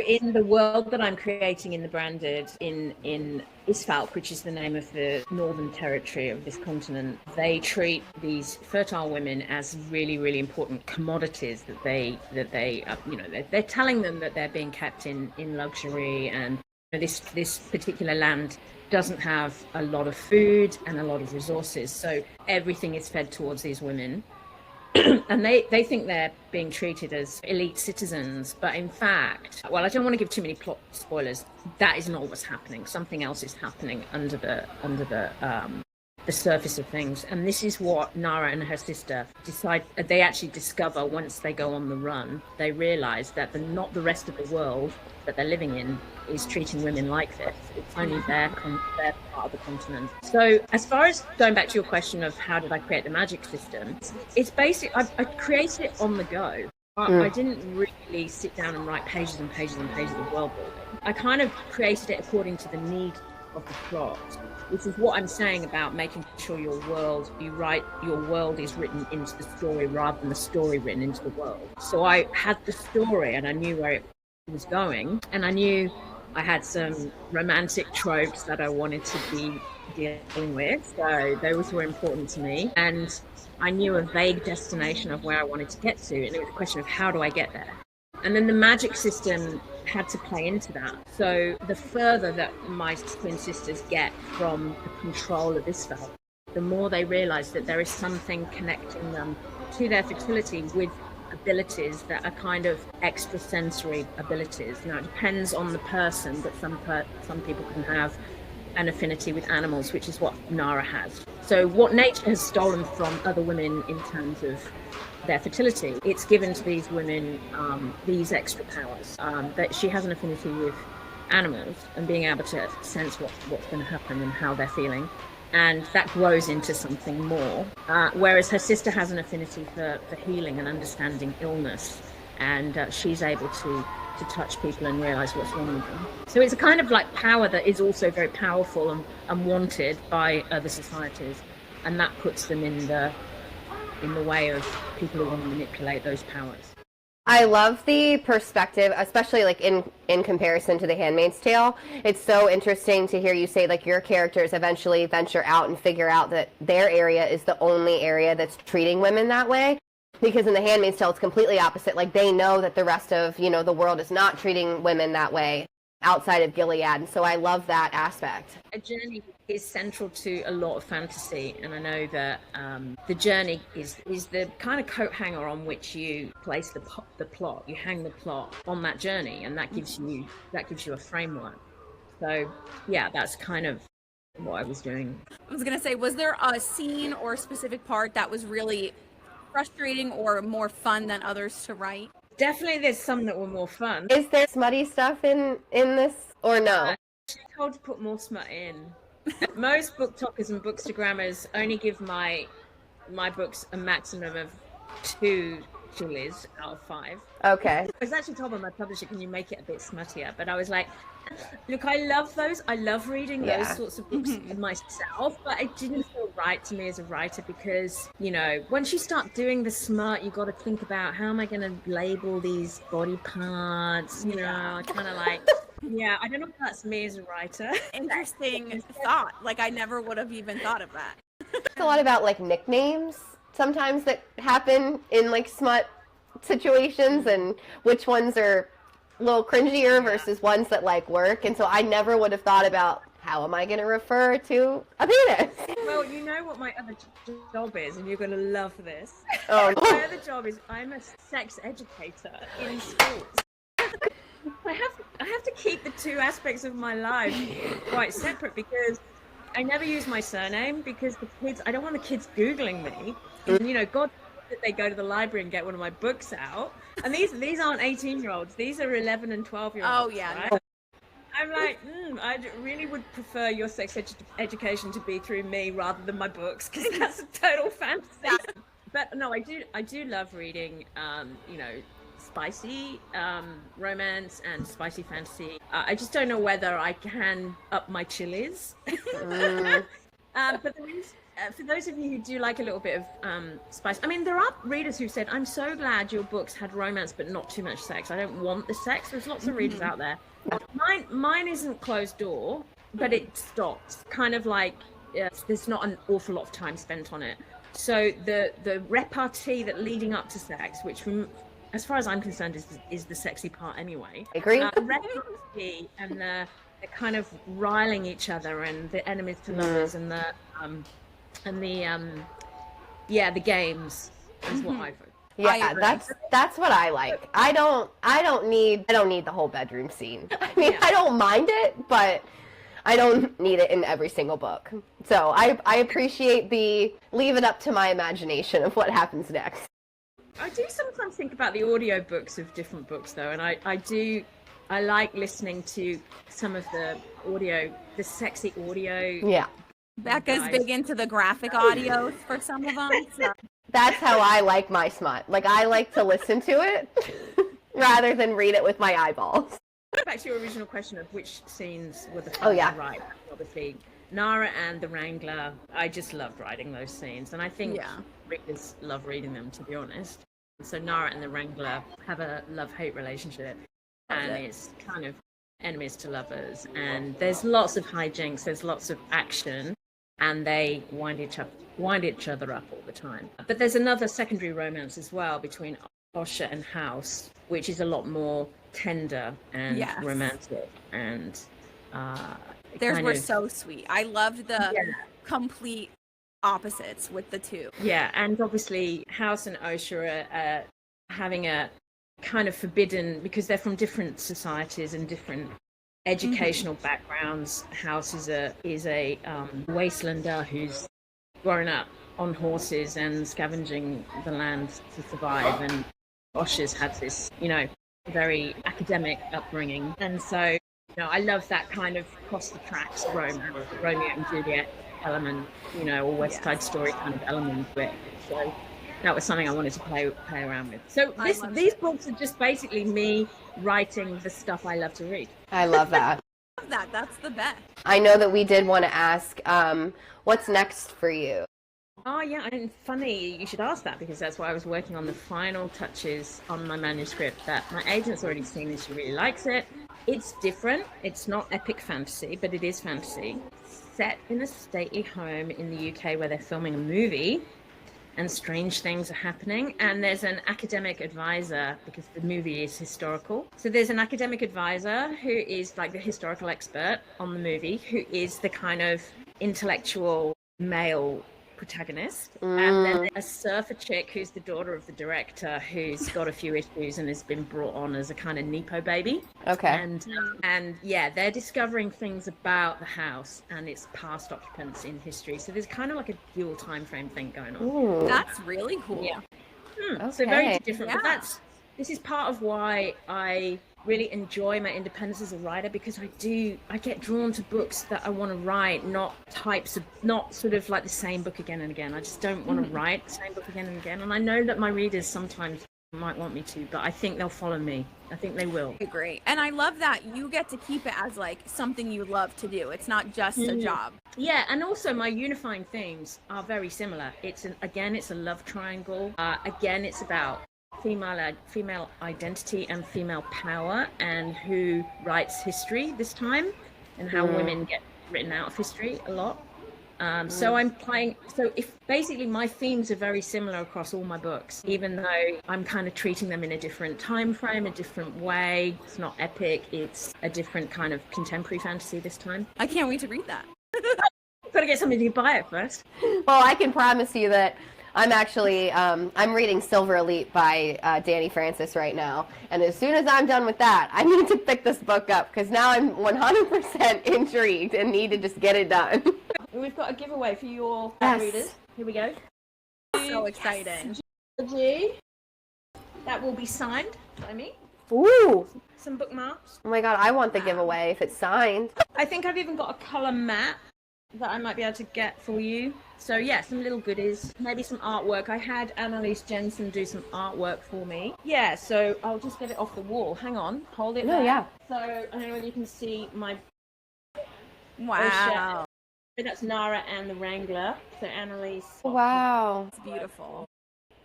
in the world that I'm creating in the branded in Isfalk, which is the name of the northern territory of this continent, they treat these fertile women as really, really important commodities that they they're telling them that they're being kept in luxury, and this particular land doesn't have a lot of food and a lot of resources, so everything is fed towards these women. And they think they're being treated as elite citizens, but in fact, well, I don't want to give too many plot spoilers. That is not what's happening. Something else is happening under the surface of things, and this is what Nara and her sister decide. They actually discover once they go on the run. They realize that not the rest of the world that they're living in is treating women like this. It's only their part of the continent. So as far as going back to your question of how did I create the magic system, it's basic. I created it on the go. I didn't really sit down and write pages and pages and pages of world building. I kind of created it according to the need of the plot, which is what I'm saying about making sure your world is written into the story rather than the story written into the world. So I had the story and I knew where it was going, and I knew I had some romantic tropes that I wanted to be dealing with, so those were important to me, and I knew a vague destination of where I wanted to get to, and it was a question of how do I get there. And then the magic system had to play into that. So the further that my twin sisters get from the control of Isfel, the more they realize that there is something connecting them to their fertility with abilities that are kind of extrasensory abilities. It depends on the person, but some people can have an affinity with animals, which is what Nara has. So what nature has stolen from other women in terms of their fertility, it's given to these women these extra powers. That she has an affinity with animals and being able to sense what's going to happen and how they're feeling, and that grows into something more. Whereas her sister has an affinity for healing and understanding illness, and she's able to touch people and realize what's wrong with them. So it's a kind of like power that is also very powerful and wanted by other societies, and that puts them in the way of people who want to manipulate those powers. I love the perspective, especially like in comparison to The Handmaid's Tale. It's so interesting to hear you say like your characters eventually venture out and figure out that their area is the only area that's treating women that way. Because in The Handmaid's Tale, it's completely opposite. Like they know that the rest of, the world is not treating women that way outside of Gilead. And so I love that aspect. A journey is central to a lot of fantasy, and I know that the journey is the kind of coat hanger on which you place the plot. You hang the plot on that journey, and that gives you a framework. So yeah, that's kind of what I was doing. I was gonna say, was there a scene or a specific part that was really frustrating or more fun than others to write? Definitely there's some that were more fun. Is there smutty stuff in this or no? I'm told to put more smut in. Most book talkers and bookstagrammers only give my books a maximum of 2 chilies out of 5. Okay. I was actually told by my publisher, can you make it a bit smuttier? But I was like, look, I love those. I love reading those sorts of books myself, but it didn't feel right to me as a writer because, once you start doing the smut, you got to think about how am I going to label these body parts, I kind of like... Yeah, I don't know if that's me as a writer. Interesting thought. Like, I never would have even thought of that. It's a lot about, like, nicknames sometimes that happen in, like, smut situations and which ones are a little cringier versus ones that, like, work. And so I never would have thought about how am I going to refer to a penis? Well, you know what my other job is, and you're going to love this. Oh, no. My other job is I'm a sex educator in schools. I have to keep the two aspects of my life quite separate because I never use my surname because I don't want the kids Googling me. And, God, that they go to the library and get one of my books out. And these aren't 18-year-olds. These are 11 and 12-year-olds. Oh, yeah. Right? I'm like, I really would prefer your sex education to be through me rather than my books because that's a total fantasy. But no, I do love reading, spicy romance and spicy fantasy. I just don't know whether I can up my chilies. But there is for those of you who do like a little bit of spice, I mean, there are readers who said, I'm so glad your books had romance but not too much sex. I don't want the sex. There's lots of readers out there. Mine isn't closed door, but it stops. Kind of like there's not an awful lot of time spent on it. So the repartee that leading up to sex, which as far as I'm concerned is the sexy part anyway. Agree. Repartee and the kind of riling each other and the enemies to lovers and the games is what I've heard. Yeah, that's what I like. I don't need the whole bedroom scene. I mean, I don't mind it, but I don't need it in every single book. So I appreciate the leave it up to my imagination of what happens next. I do sometimes think about the audio books of different books though, and I like listening to some of the sexy audio. Yeah. Becca's big into the graphic audio for some of them. So. That's how I like my smut. Like, I like to listen to it rather than read it with my eyeballs. Back to your original question of which scenes were the Oh, yeah. right. Obviously, Nara and the Wrangler, I just loved writing those scenes. And I think readers love reading them, to be honest. So Nara and the Wrangler have a love-hate relationship. And it's kind of enemies to lovers. And there's lots of hijinks, there's lots of action. And they wind each other up all the time. But there's another secondary romance as well between Osher and House, which is a lot more tender and romantic. And theirs were so sweet. I loved the complete opposites with the two. Yeah, and obviously House and Osher are having a kind of forbidden, because they're from different societies and different educational backgrounds. House is a wastelander who's grown up on horses and scavenging the land to survive, and Osher's had this, very academic upbringing. And so, I love that kind of cross the tracks Romeo and Juliet element, or West Side Story kind of element to it. So that was something I wanted to play around with. So these books are just basically me writing the stuff I love to read. I love that. That's the best. I know that we did want to ask, what's next for you? Oh yeah, and funny you should ask that, because that's why I was working on the final touches on my manuscript that my agent's already seen and she really likes it. It's different. It's not epic fantasy, but it is fantasy. Set in a stately home in the UK where they're filming a movie and strange things are happening. And there's an academic advisor, because the movie is historical. So there's an academic advisor who is like the historical expert on the movie, who is the kind of intellectual male protagonist. And then a surfer chick who's the daughter of the director, who's got a few issues and has been brought on as a kind of Nepo baby. Okay. And they're discovering things about the house and its past occupants in history. So there's kind of like a dual time frame thing going on. Ooh. That's really cool. Yeah. Okay. So very different. But this is part of why I really enjoy my independence as a writer, because I get drawn to books that I want to write, not sort of like the same book again and again. I just don't want to write the same book again and again. And I know that my readers sometimes might want me to, but I think they'll follow me. I think they will. Great. And I love that you get to keep it as like something you love to do. It's not just a job. Yeah, and also my unifying themes are very similar. It's a love triangle. Again, it's about female identity and female power, and who writes history this time, and how women get written out of history a lot. So if basically my themes are very similar across all my books, even though I'm kind of treating them in a different time frame, a different way. It's not epic, it's a different kind of contemporary fantasy this time. I can't wait to read that. Gotta get somebody to buy it first. Well, I can promise you that I'm actually, I'm reading Silver Elite by Danny Francis right now. And as soon as I'm done with that, I need to pick this book up, because now I'm 100% intrigued and need to just get it done. We've got a giveaway for your readers. Here we go. So exciting. That will be signed by me. Ooh. Some bookmarks. Oh my God, I want the giveaway if it's signed. I think I've even got a colour map that I might be able to get for you. So yeah, some little goodies, maybe some artwork. I had Annalise Jensen do some artwork for me. Yeah, so I'll just get it off the wall. Hang on, hold it there. Yeah. So I don't know whether you can see my Wow. That's Nara and the Wrangler. So Annalise. Wow, It's beautiful.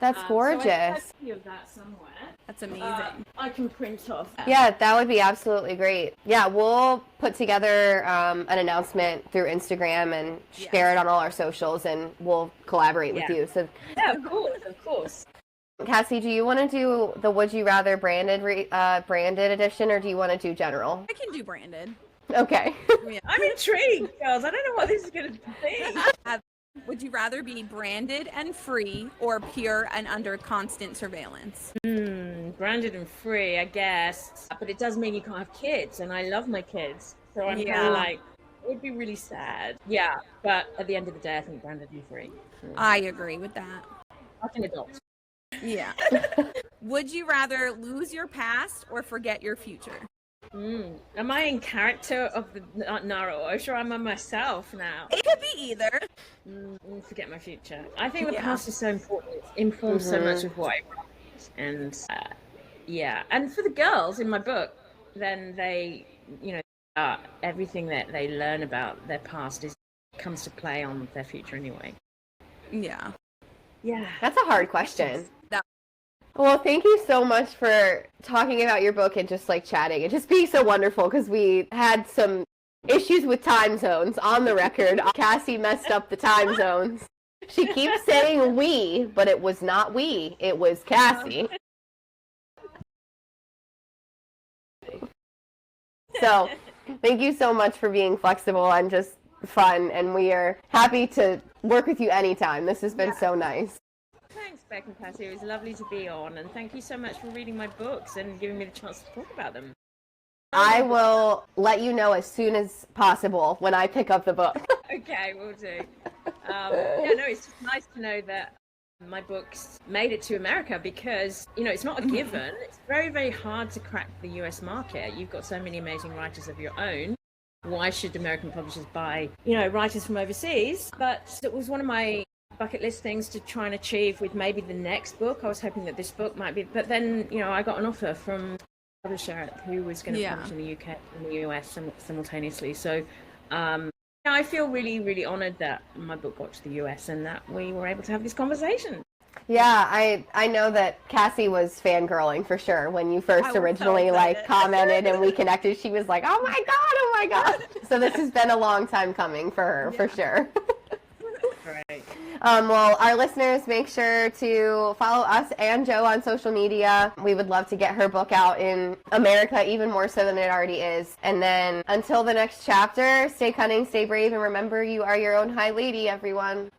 that's So I gorgeous. have a copy of that somewhere. That's amazing. I can print off. Yeah, that would be absolutely great. Yeah, we'll put together an announcement through Instagram and share it on all our socials, and we'll collaborate with you. So, Yeah, of course, of course. Cassie, do you want to do the Would You Rather branded edition, or do you want to do general? I can do branded. Okay. Yeah. I'm intrigued, girls. I don't know what this is going to be. Would you rather be branded and free or pure and under constant surveillance? Branded and free, I guess. But it does mean you can't have kids, and I love my kids. So I'm kind Yeah. of like, it would be really sad. Yeah, but at the end of the day, I think branded and free. I agree with that. I can adopt. Yeah. Would you rather lose your past or forget your future? Am I in character of the Nara, or sure I'm on myself now? It could be either. Forget my future. I think the Yeah. past is so important. It informs so much of what I write. And and for the girls in my book, then they, everything that they learn about their past comes to play on their future anyway. Yeah. Yeah. That's a hard question. That- Well, thank you so much for talking about your book and just like chatting. It just being so wonderful because we had some issues with time zones on the record. Cassie messed up the time zones. She keeps saying we, but it was not we. It was Cassie. So thank you so much for being flexible and just fun. And we are happy to work with you anytime. This has been so nice. Thanks, Beck and Patty. It was lovely to be on, and thank you so much for reading my books and giving me the chance to talk about them. I will let you know as soon as possible when I pick up the book. Okay, we'll do. It's just nice to know that my books made it to America because, it's not a given. It's very, very hard to crack the US market. You've got so many amazing writers of your own. Why should American publishers buy, writers from overseas? But it was one of my bucket list things to try and achieve with maybe the next book. I was hoping that this book might be, but then, I got an offer from a publisher who was going to publish in the UK and the US simultaneously. So, I feel really, really honored that my book got to the US and that we were able to have this conversation. Yeah, I know that Cassie was fangirling for sure when you first originally commented and we connected. She was like, oh my God. So this has been a long time coming for her, for sure. Right. Well, our listeners, make sure to follow us and Jo on social media. We would love to get her book out in America even more so than it already is. And then until the next chapter, stay cunning, stay brave, and remember you are your own high lady, everyone.